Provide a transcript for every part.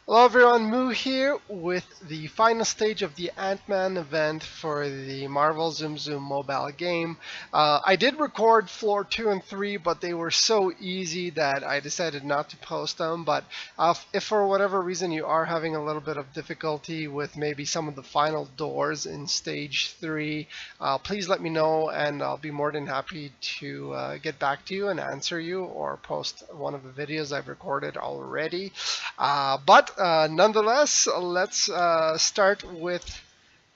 Hello everyone, Moo here with the final stage of the Antman event for the Marvel Tsum Tsum mobile game. I did record floor 2 and 3, but they were so easy that I decided not to post them. But if for whatever reason you are having a little bit of difficulty with maybe some of the final doors in stage 3, please let me know and I'll be more than happy to get back to you and answer you or post one of the videos I've recorded already. But nonetheless, let's start with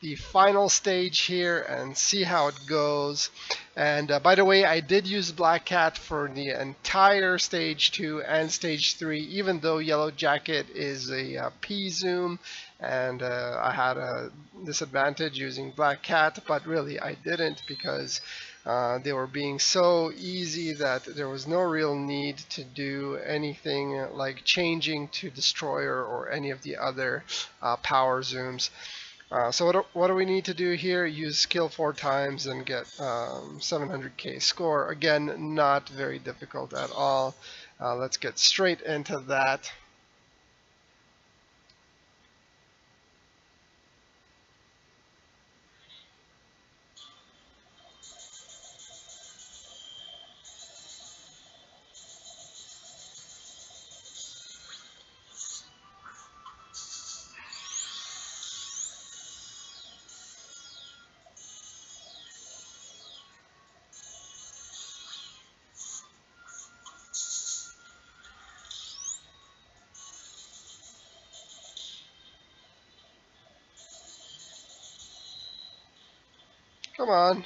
the final stage here and see how it goes. And by the way, I did use Black Cat for the entire stage 2 and stage 3, even though Yellowjacket is a P zoom, and I had a disadvantage using Black Cat, but really I didn't because they were being so easy that there was no real need to do anything like changing to Destroyer or any of the other power zooms. So what do we need to do here? Use skill 4 times and get 700k score. Again, not very difficult at all. Let's get straight into that. Come on.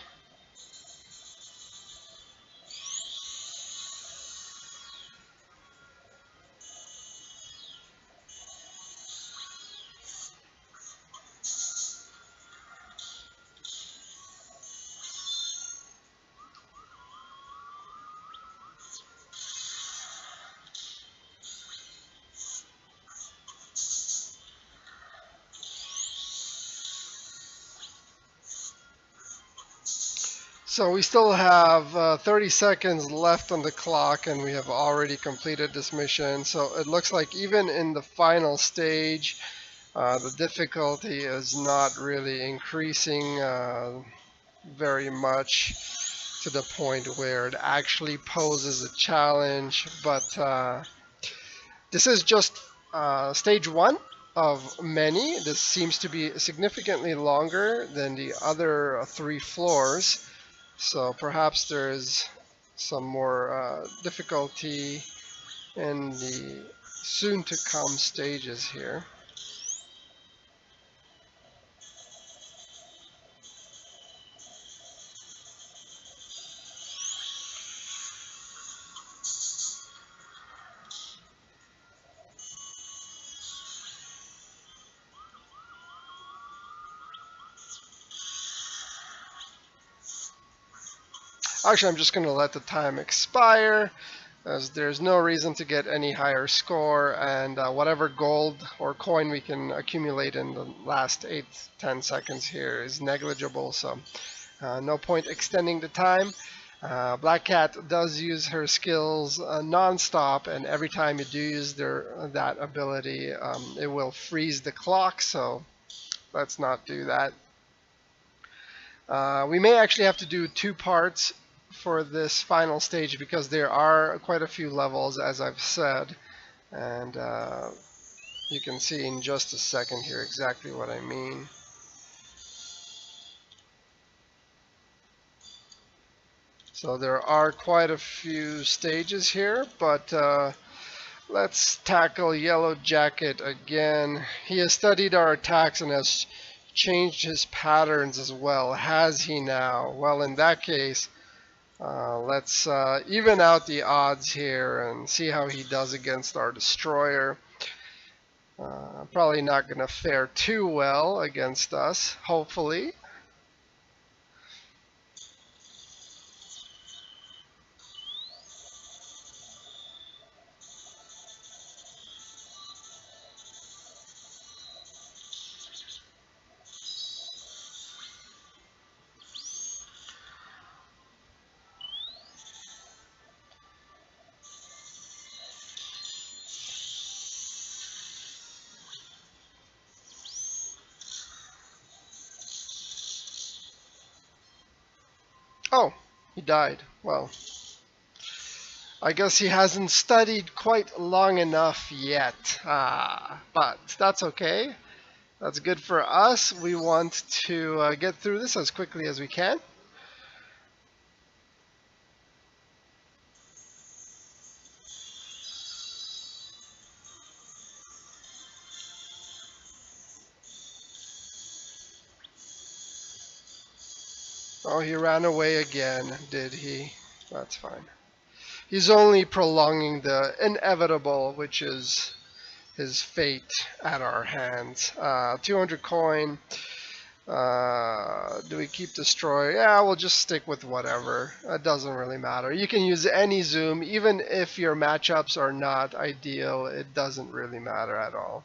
So we still have 30 seconds left on the clock and we have already completed this mission. So it looks like even in the final stage, the difficulty is not really increasing very much to the point where it actually poses a challenge. But this is just stage 1 of many. This seems to be significantly longer than the other 3 floors. So perhaps there's some more difficulty in the soon to come stages here. Actually, I'm just going to let the time expire, as there's no reason to get any higher score, and whatever gold or coin we can accumulate in the last 8-10 seconds here is negligible, so no point extending the time. Black Cat does use her skills non-stop, and every time you do use that ability, it will freeze the clock, so let's not do that. We may actually have to do 2 parts for this final stage because there are quite a few levels, as I've said, and you can see in just a second here exactly what I mean. So there are quite a few stages here, but let's tackle Yellowjacket again. He has studied our attacks and has changed his patterns as well. Has he now? Well, in that case, let's even out the odds here and see how he does against our destroyer. Probably not going to fare too well against us, hopefully. Oh, he died. Well, I guess he hasn't studied quite long enough yet. But that's okay. That's good for us. We want to get through this as quickly as we can. Oh, he ran away again, did he? That's fine. He's only prolonging the inevitable, which is his fate at our hands. 200 coin. Do we keep destroy? Yeah, we'll just stick with whatever. It doesn't really matter. You can use any zoom, even if your matchups are not ideal. It doesn't really matter at all.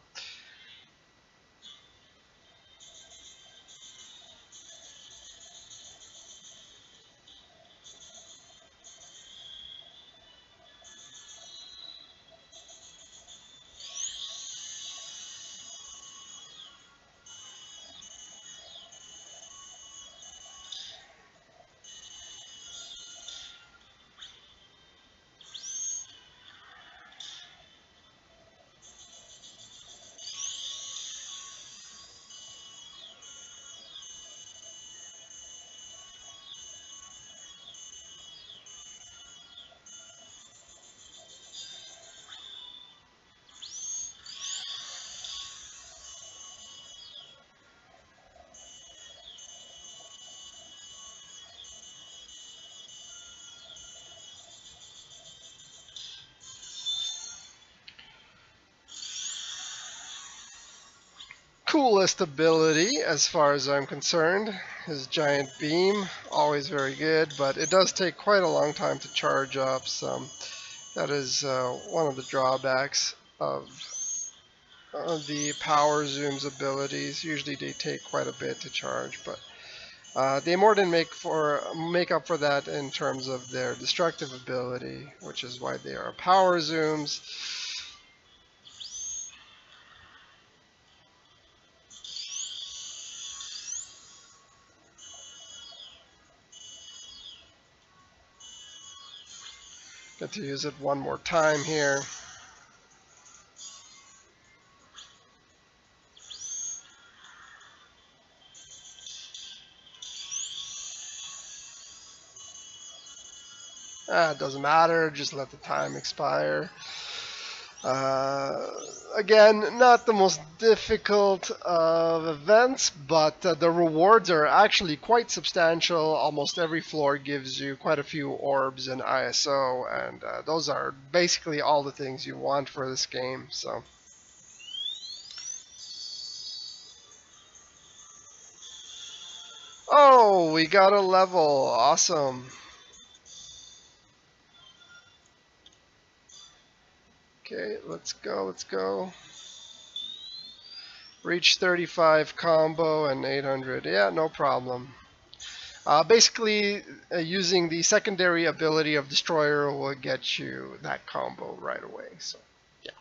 Coolest ability, as far as I'm concerned. His giant beam, always very good, but it does take quite a long time to charge up. So that is one of the drawbacks of the power zooms abilities. Usually they take quite a bit to charge, but they more than make up for that in terms of their destructive ability, which is why they are power zooms. Get to use it one more time here. It doesn't matter, just let the time expire. Uh, Again, not the most difficult of events, but the rewards are actually quite substantial. Almost every floor gives you quite a few orbs and ISO, and those are basically all the things you want for this game. So, oh, we got a level. Awesome. Okay, let's go, let's go. Reach 35 combo and 800. Yeah, no problem. Basically, using the secondary ability of Destroyer will get you that combo right away. So, yeah.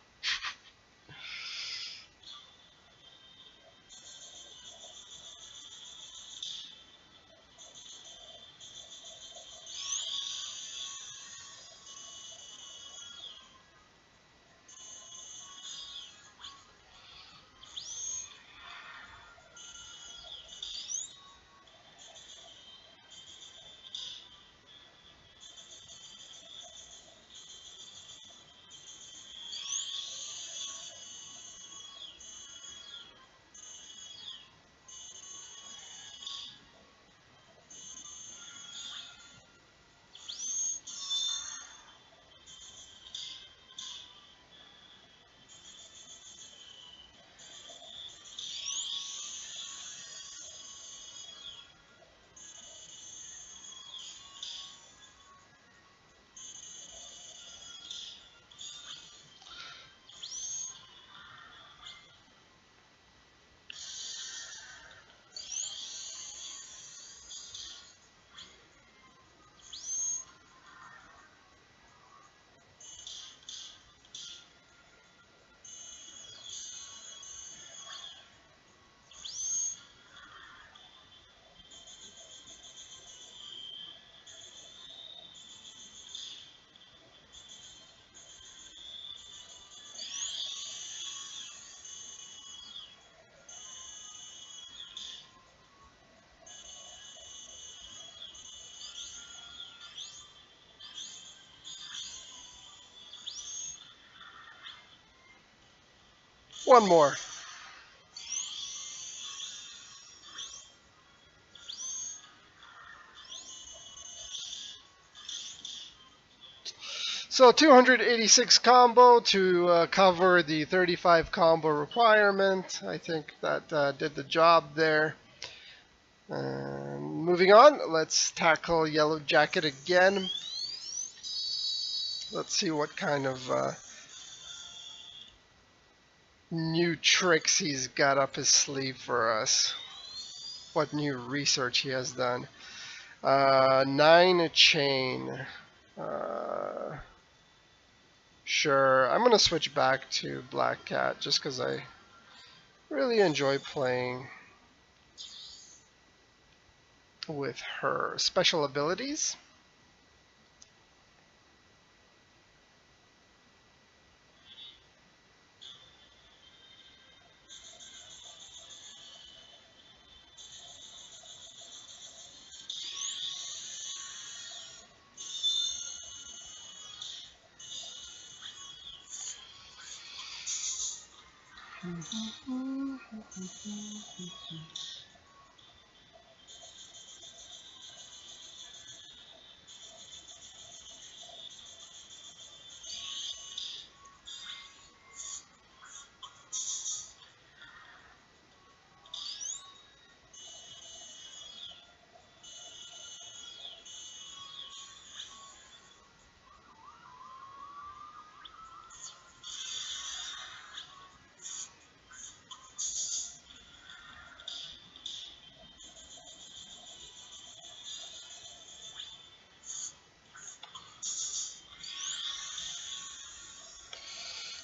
One more. So 286 combo to cover the 35 combo requirement. I think that did the job there. Moving on, let's tackle Yellowjacket again. Let's see what kind of new tricks he's got up his sleeve for us. What new research he has done. 9 chain. Sure, I'm going to switch back to Black Cat just because I really enjoy playing with her special abilities.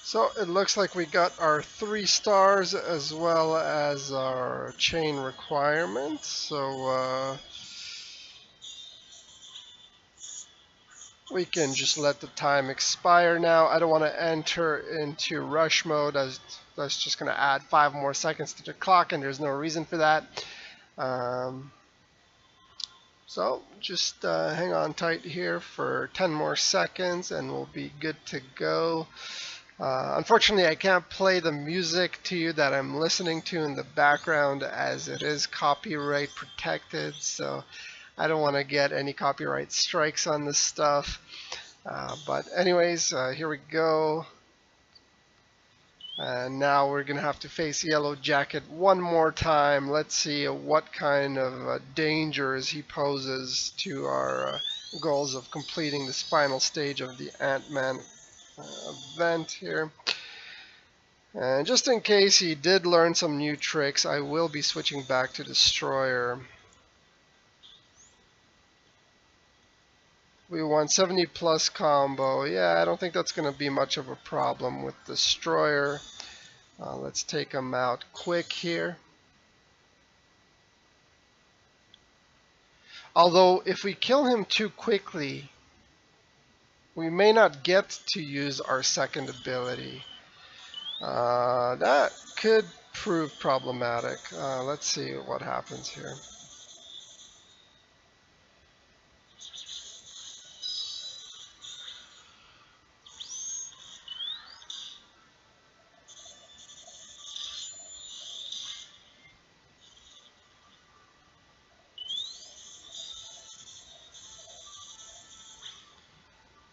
So it looks like we got our 3 stars as well as our chain requirement. So we can just let the time expire now. I don't want to enter into rush mode as that's just going to add 5 more seconds to the clock, and there's no reason for that. So just hang on tight here for 10 more seconds and we'll be good to go. Unfortunately, I can't play the music to you that I'm listening to in the background as it is copyright protected, so I don't want to get any copyright strikes on this stuff. But anyways, here we go. And now we're going to have to face Yellowjacket one more time. Let's see what kind of dangers he poses to our goals of completing this final stage of the Antman event here. And just in case he did learn some new tricks, I will be switching back to Destroyer. We want 70 plus combo. Yeah, I don't think that's going to be much of a problem with Destroyer. Let's take him out quick here. Although if we kill him too quickly, we may not get to use our second ability. That could prove problematic. Let's see what happens here.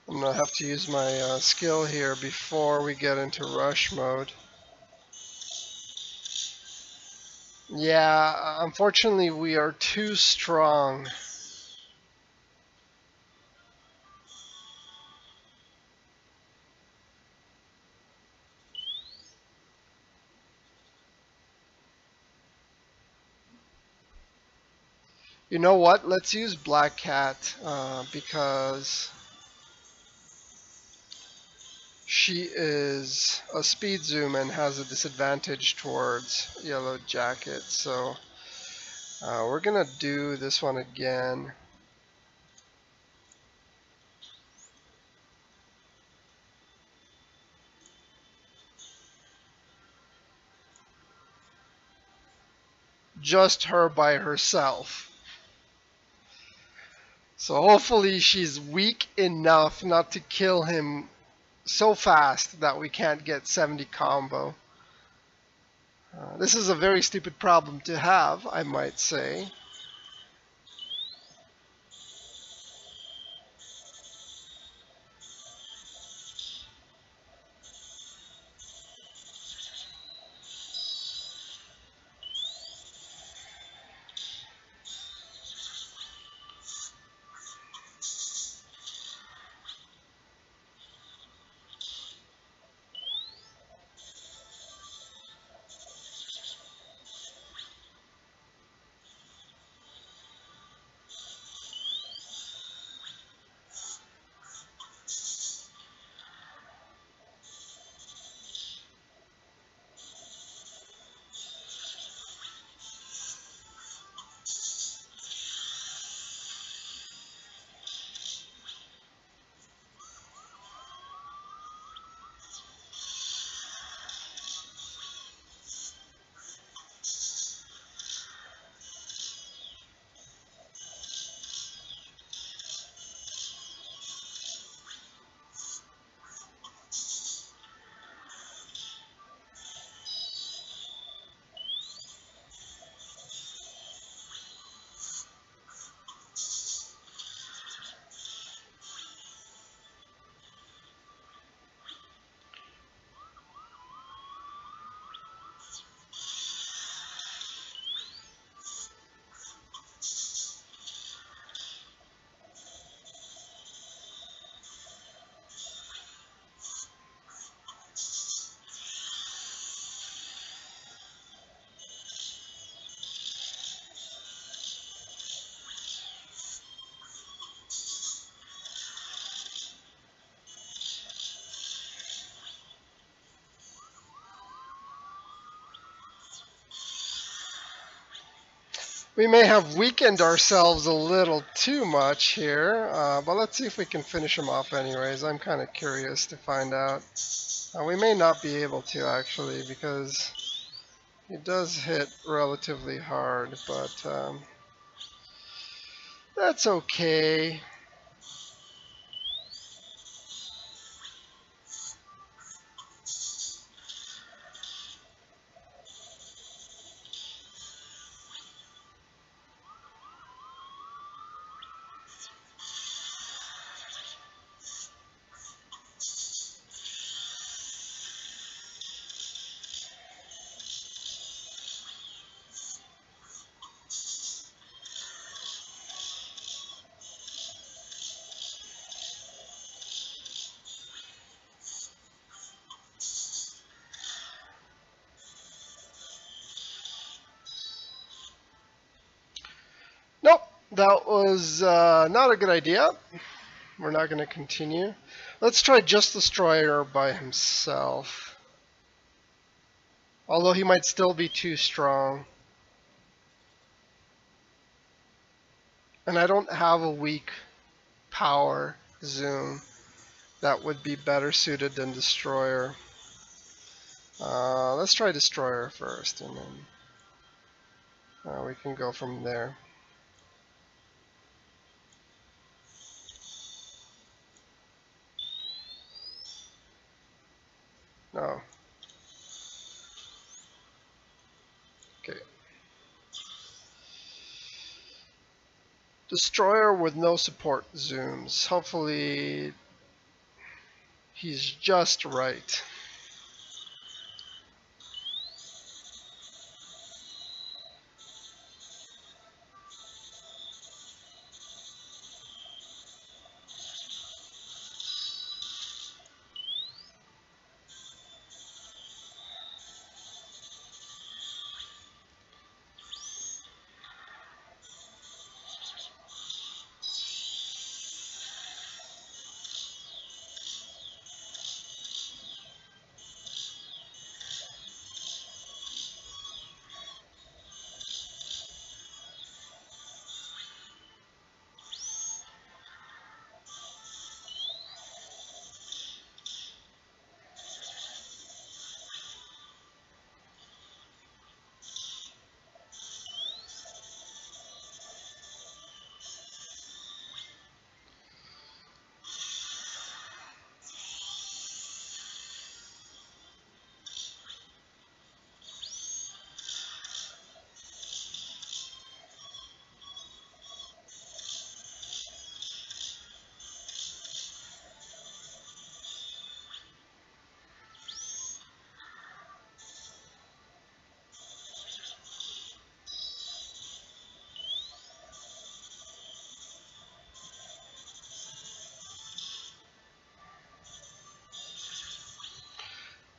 I'm going to have to use my skill here before we get into rush mode. Yeah, unfortunately we are too strong. You know what? Let's use Black Cat because she is a speed zoom and has a disadvantage towards Yellowjacket. So we're gonna do this one again. Just her by herself. So hopefully she's weak enough not to kill him so fast that we can't get 70 combo. This is a very stupid problem to have, I might say. We may have weakened ourselves a little too much here, but let's see if we can finish him off anyways. I'm kind of curious to find out. We may not be able to actually, because he does hit relatively hard, but that's okay. Nope, that was not a good idea. We're not going to continue. Let's try just Destroyer by himself. Although he might still be too strong. And I don't have a weak power zoom that would be better suited than Destroyer. Let's try Destroyer first, and then we can go from there. No. Okay. Destroyer with no support zooms. Hopefully he's just right.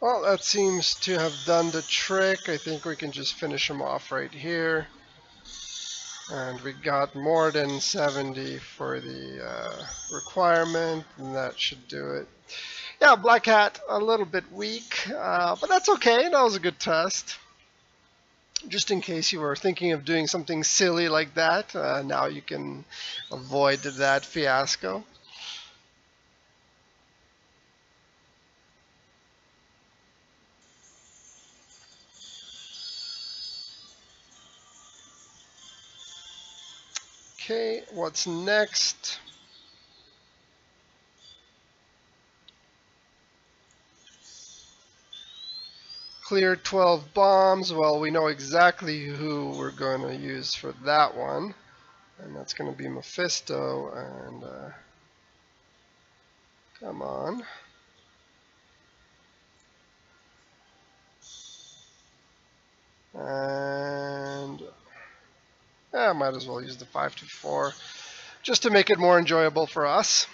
Well, that seems to have done the trick. I think we can just finish him off right here. And we got more than 70 for the requirement, and that should do it. Yeah, Black Hat, a little bit weak, but that's okay. That was a good test. Just in case you were thinking of doing something silly like that, now you can avoid that fiasco. Okay, what's next? Clear 12 bombs. Well, we know exactly who we're going to use for that one. And that's going to be Mephisto. And come on. And I might as well use the 524 just to make it more enjoyable for us.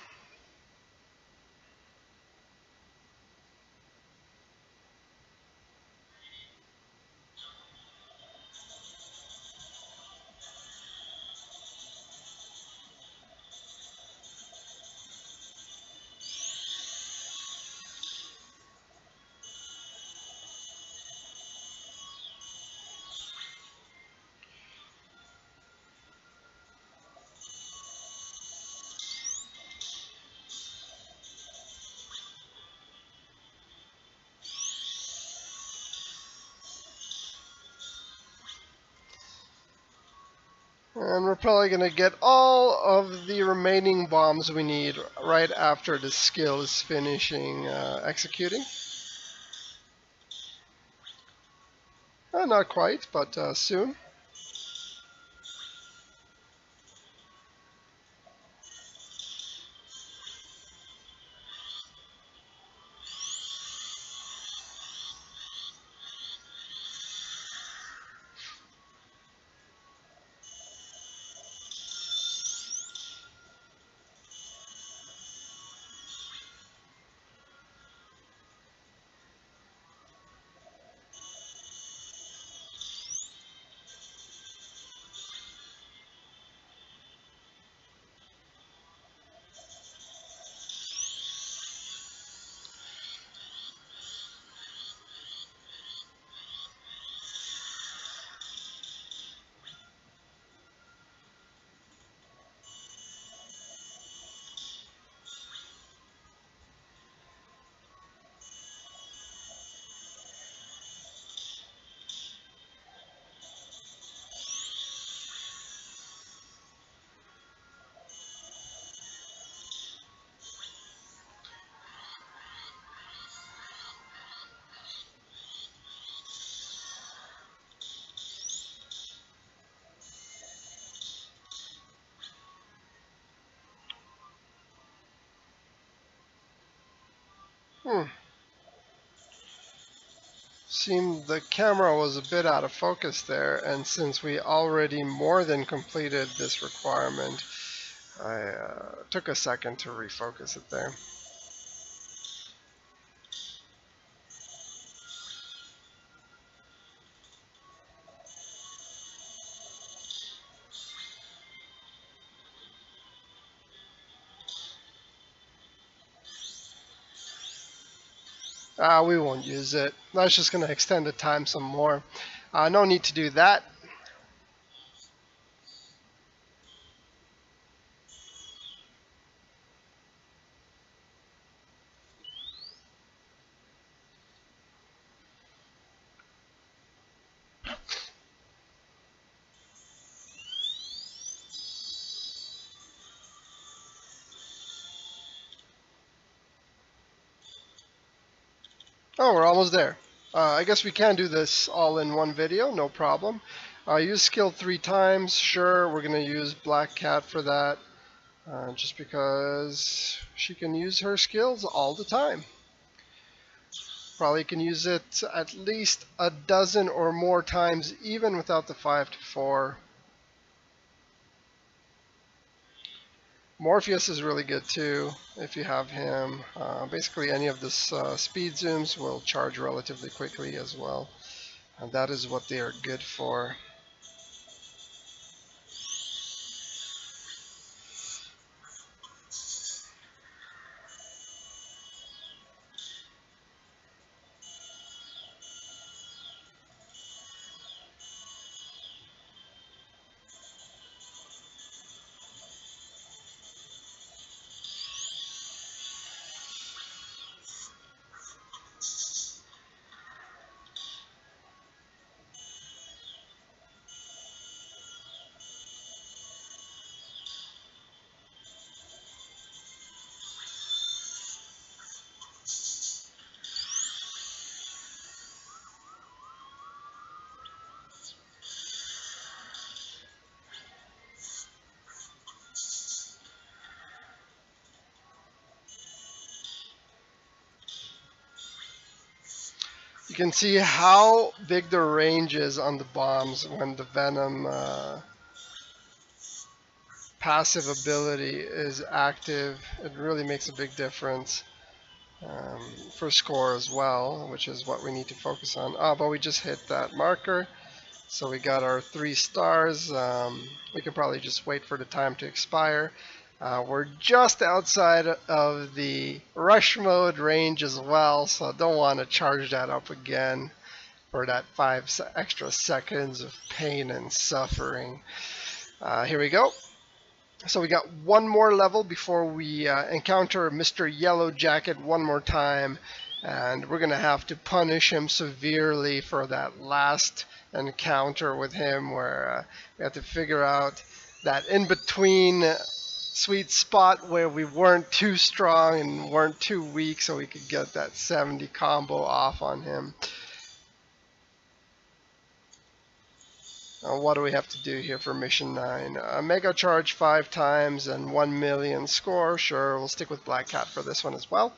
And we're probably going to get all of the remaining bombs we need right after the skill is finishing executing. Not quite, but soon. Seemed the camera was a bit out of focus there, and since we already more than completed this requirement, I took a second to refocus it there. We won't use it. That's just going to extend the time some more. No need to do that. Oh, we're almost there. I guess we can do this all in one video, no problem. Use skill 3 times. Sure, we're going to use Black Cat for that. Just because she can use her skills all the time. Probably can use it at least a dozen or more times, even without the 5 to 4. Morpheus is really good too if you have him. Basically any of this speed zooms will charge relatively quickly as well. And that is what they are good for. You can see how big the range is on the bombs when the Venom passive ability is active. It really makes a big difference for score as well, which is what we need to focus on. But we just hit that marker, so we got our 3 stars. We can probably just wait for the time to expire. We're just outside of the rush mode range as well, so I don't want to charge that up again for that 5 extra seconds of pain and suffering. Here we go. So we got one more level before we encounter Mr. Yellowjacket one more time, and we're gonna have to punish him severely for that last encounter with him, where we have to figure out that in-between sweet spot where we weren't too strong and weren't too weak, so we could get that 70 combo off on him. What do we have to do here for mission 9? Mega charge 5 times and 1 million score. Sure, we'll stick with Black Cat for this one as well.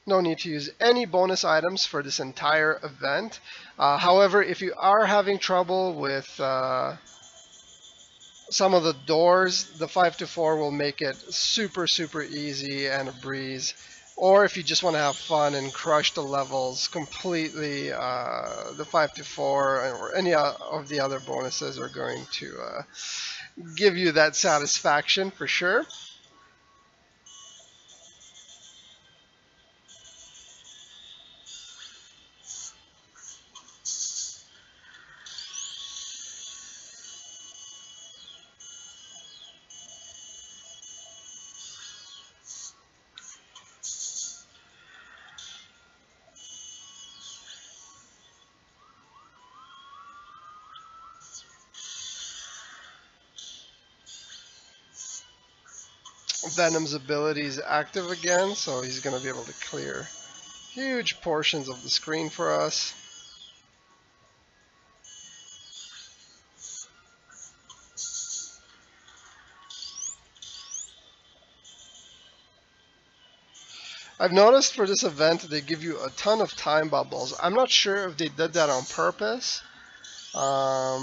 No need to use any bonus items for this entire event. However, if you are having trouble with some of the doors, the 5 to 4 will make it super easy and a breeze. Or if you just want to have fun and crush the levels completely, the 5 to 4 or any of the other bonuses are going to give you that satisfaction for sure. Venom's ability is active again, so he's going to be able to clear huge portions of the screen for us. I've noticed for this event they give you a ton of time bubbles. I'm not sure if they did that on purpose.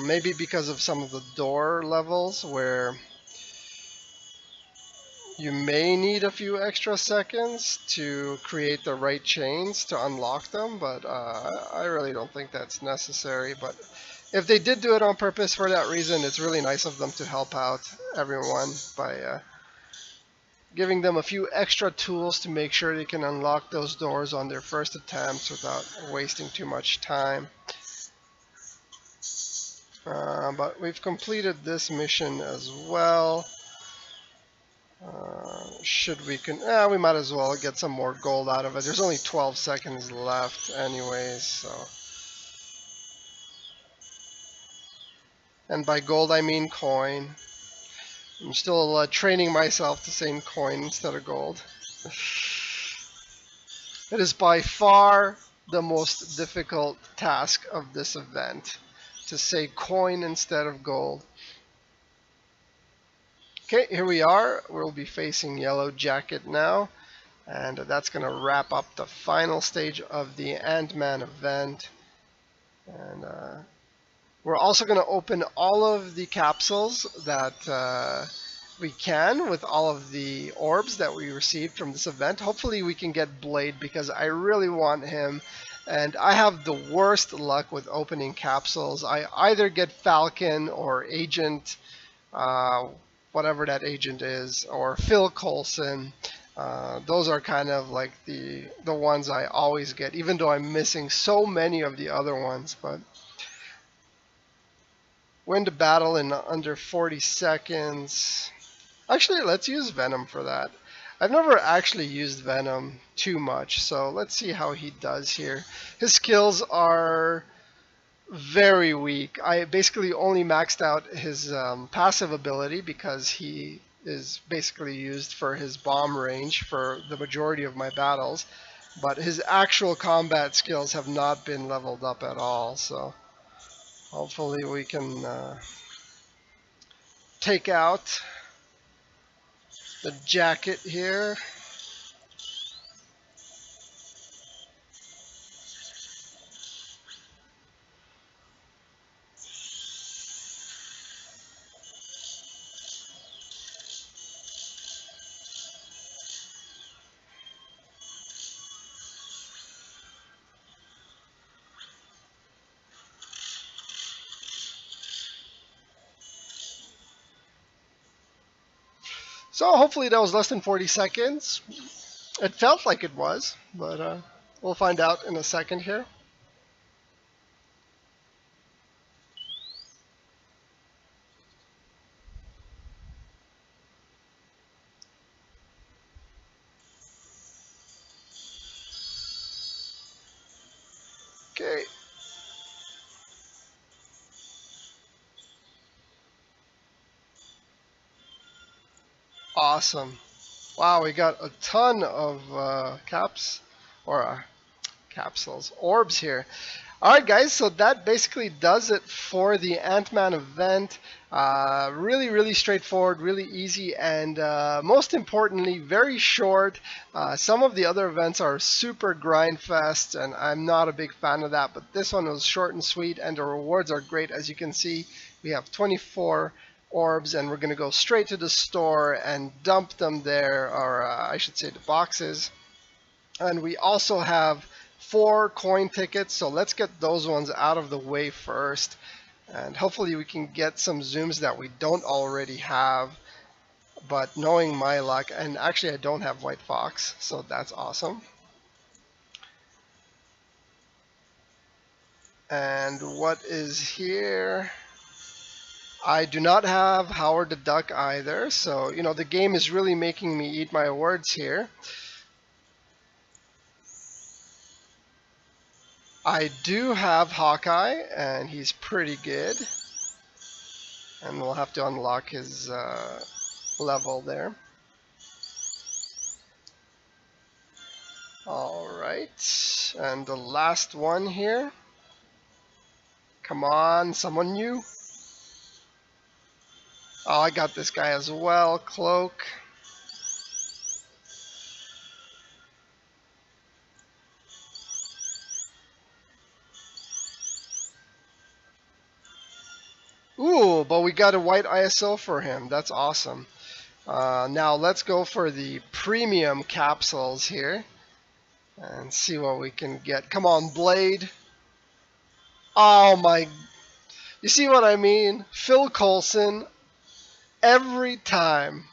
Maybe because of some of the door levels where you may need a few extra seconds to create the right chains to unlock them, but I really don't think that's necessary. But if they did do it on purpose for that reason, it's really nice of them to help out everyone by giving them a few extra tools to make sure they can unlock those doors on their first attempts without wasting too much time. But we've completed this mission as well. We might as well get some more gold out of it. There's only 12 seconds left anyways, so. And by gold I mean coin. I'm still training myself to say coin instead of gold. It is by far the most difficult task of this event, to say coin instead of gold. Okay, here we are. We'll be facing Yellowjacket now, and that's going to wrap up the final stage of the Antman event. And We're also going to open all of the capsules that we can with all of the orbs that we received from this event. Hopefully we can get Blade because I really want him. And I have the worst luck with opening capsules. I either get Falcon or Agent, whatever that agent is, or Phil Coulson. Those are kind of like the ones I always get, even though I'm missing so many of the other ones. But win the battle in under 40 seconds. Actually, let's use Venom for that. I've never actually used Venom too much, so let's see how he does here. His skills are very weak. I basically only maxed out his passive ability because he is basically used for his bomb range for the majority of my battles, but his actual combat skills have not been leveled up at all, so hopefully we can take out the jacket here. So hopefully that was less than 40 seconds. It felt like it was, but we'll find out in a second here. Okay. Awesome. Wow, we got a ton of capsules, orbs here. Alright guys, so that basically does it for the Antman event. Really straightforward, really easy, and most importantly, very short. Some of the other events are super grind fest, and I'm not a big fan of that, but this one was short and sweet, and the rewards are great. As you can see, we have 24 orbs, and we're going to go straight to the store and dump them there, or I should say the boxes. And we also have 4 coin tickets, so let's get those ones out of the way first, and hopefully we can get some zooms that we don't already have. But knowing my luck, and actually I don't have White Fox, so that's awesome. And what is here? I do not have Howard the Duck either, so you know the game is really making me eat my words here. I do have Hawkeye, and he's pretty good. And we'll have to unlock his level there. Alright, and the last one here. Come on, someone new. Oh, I got this guy as well, Cloak. Ooh, but we got a white ISO for him. That's awesome. Now let's go for the premium capsules here and see what we can get. Come on, Blade. Oh my. You see what I mean? Phil Coulson every time.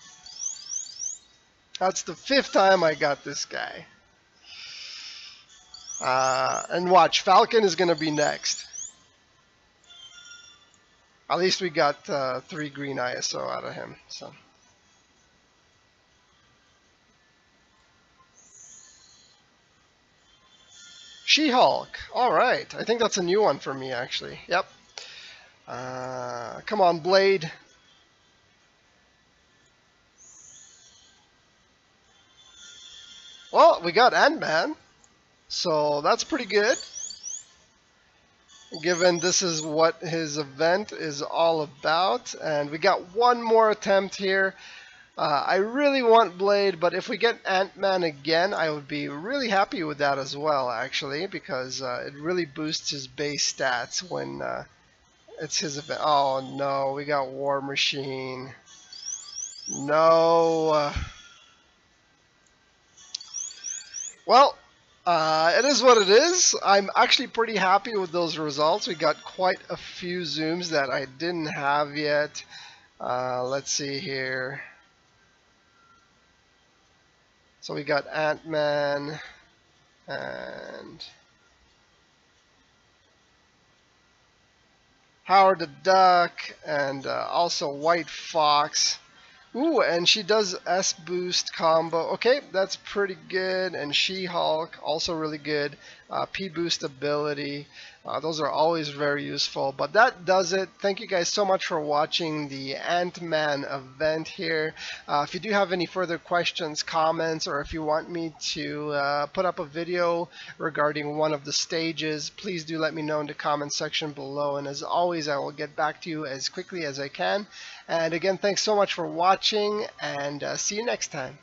That's the 5th time I got this guy. And watch, Falcon is going to be next. At least we got 3 green ISO out of him. So. She-Hulk. Alright. I think that's a new one for me, actually. Yep. Come on, Blade. Well, we got Antman. So that's pretty good. Given this is what his event is all about. And we got one more attempt here. I really want Blade, but if we get Antman again, I would be really happy with that as well, actually, because it really boosts his base stats when It's his event. Oh no, we got War Machine. No. Well, it is what it is. I'm actually pretty happy with those results. We got quite a few zooms that I didn't have yet. Let's see here. So we got Antman and Howard the Duck and also White Fox. Ooh, and she does S boost combo. Okay, that's pretty good. And She-Hulk, also really good. P boost ability. Those are always very useful. But that does it. Thank you guys so much for watching the Ant-Man event here. If you do have any further questions, comments, or if you want me to put up a video regarding one of the stages, please do let me know in the comment section below. And as always, I will get back to you as quickly as I can. And again, thanks so much for watching, and see you next time.